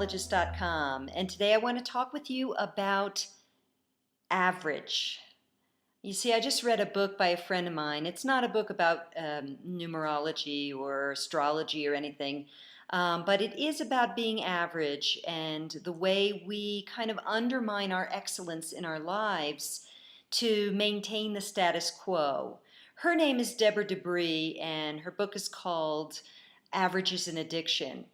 Numerologist.com, and today I want to talk with you about average. You see, I just read a book by a friend of mine. It's not a book about numerology or astrology or anything, but it is about being average and the way we kind of undermine our excellence in our lives to maintain the status quo. Her name is Deborah Debris, and her book is called Average is an Addiction.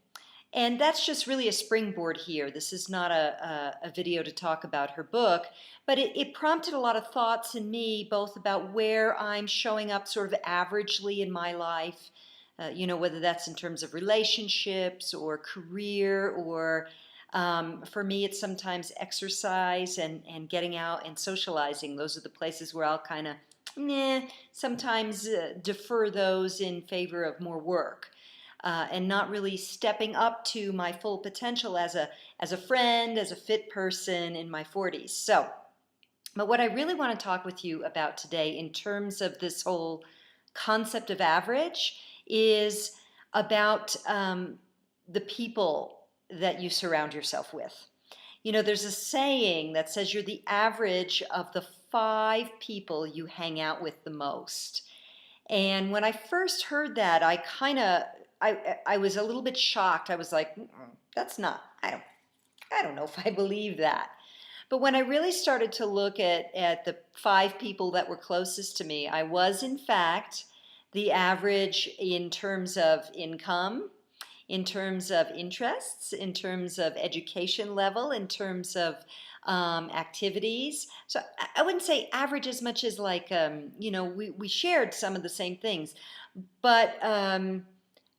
And that's just really a springboard here. This is not a video to talk about her book, but it prompted a lot of thoughts in me, both about where I'm showing up sort of averagely in my life, whether that's in terms of relationships or career, or for me, it's sometimes exercise and getting out and socializing. Those are the places where I'll kind of, sometimes defer those in favor of more work. And not really stepping up to my full potential as a friend, as a fit person in my 40s. But what I really want to talk with you about today in terms of this whole concept of average is about the people that you surround yourself with. You know, there's a saying that says you're the average of the 5 people you hang out with the most. And when I first heard that, I was a little bit shocked. I was like, that's not, I don't know if I believe that. But when I really started to look at the 5 people that were closest to me, I was in fact the average in terms of income, in terms of interests, in terms of education level, in terms of activities. So I wouldn't say average as much as like, we shared some of the same things. But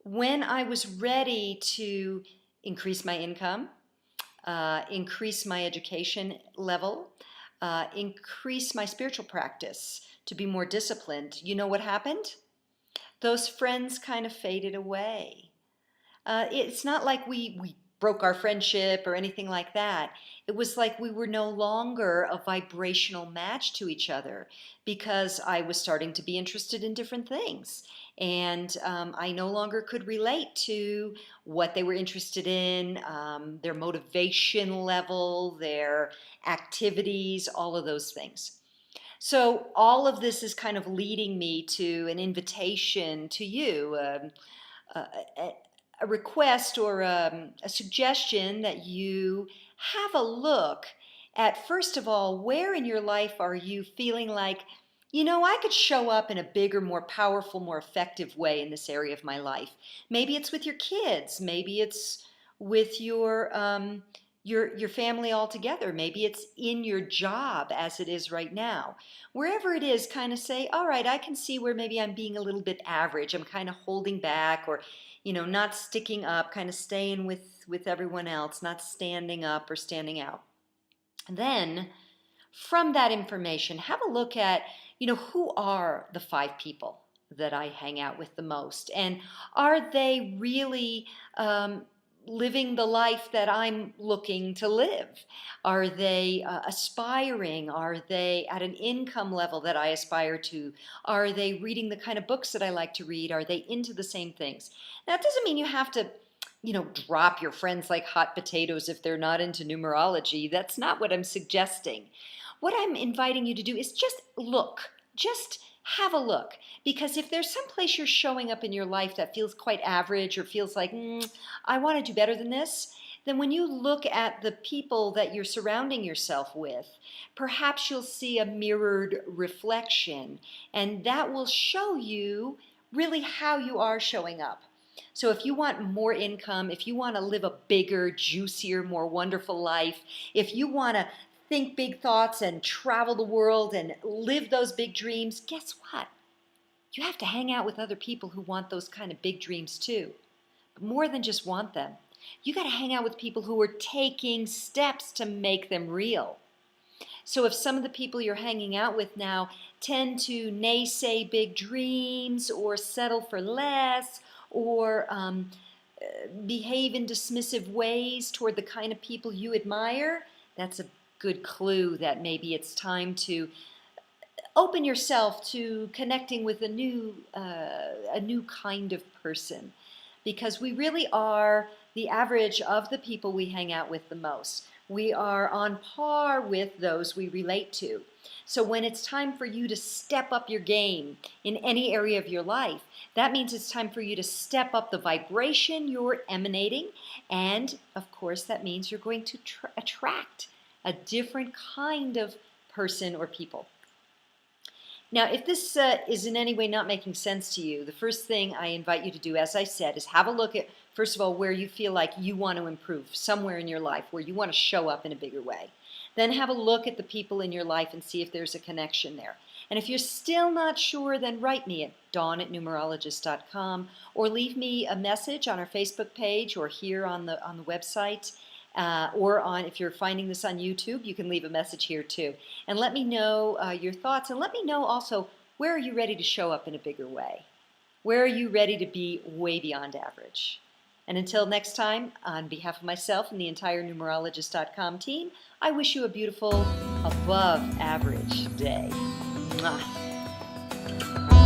when I was ready to increase my income, increase my education level, increase my spiritual practice to be more disciplined, you know what happened? Those friends kind of faded away. It's not like we broke our friendship or anything like that. It was like we were no longer a vibrational match to each other because I was starting to be interested in different things. And I no longer could relate to what they were interested in, their motivation level, their activities, all of those things. So all of this is kind of leading me to an invitation to you, a request or a suggestion that you have a look at, first of all, where in your life are you feeling like, I could show up in a bigger, more powerful, more effective way in this area of my life. Maybe it's with your kids. Maybe it's with your family altogether. Maybe it's in your job as it is right now. Wherever it is, kind of say, all right, I can see where maybe I'm being a little bit average. I'm kind of holding back or, not sticking up, kind of staying with everyone else, not standing up or standing out. Then from that information, have a look at, who are the 5 people that I hang out with the most? And are they really living the life that I'm looking to live? Are they aspiring? Are they at an income level that I aspire to? Are they reading the kind of books that I like to read? Are they into the same things? Now, it doesn't mean you have to, drop your friends like hot potatoes if they're not into numerology. That's not what I'm suggesting. What I'm inviting you to do is just look, just have a look. Because if there's some place you're showing up in your life that feels quite average or feels like, I want to do better than this, then when you look at the people that you're surrounding yourself with, perhaps you'll see a mirrored reflection, and that will show you really how you are showing up. So if you want more income, if you want to live a bigger, juicier, more wonderful life, if you want to think big thoughts and travel the world and live those big dreams, guess what? You have to hang out with other people who want those kind of big dreams too. But more than just want them. You got to hang out with people who are taking steps to make them real. So if some of the people you're hanging out with now tend to naysay big dreams or settle for less or behave in dismissive ways toward the kind of people you admire, that's a good clue that maybe it's time to open yourself to connecting with a new kind of person. because we really are the average of the people we hang out with the most. We are on par with those we relate to. So when it's time for you to step up your game in any area of your life, that means it's time for you to step up the vibration you're emanating. And of course, that means you're going to attract a different kind of person or people. Now, if this is in any way not making sense to you, the first thing I invite you to do, as I said, is have a look at, first of all, where you feel like you want to improve, somewhere in your life where you want to show up in a bigger way. Then have a look at the people in your life and see if there's a connection there. And if you're still not sure, then write me at dawn@numerologist.com or leave me a message on our Facebook page or here on the website. Or if you're finding this on YouTube, you can leave a message here too. And let me know your thoughts, and let me know also, where are you ready to show up in a bigger way? Where are you ready to be way beyond average? And until next time, on behalf of myself and the entire Numerologist.com team, I wish you a beautiful, above average day. Mwah.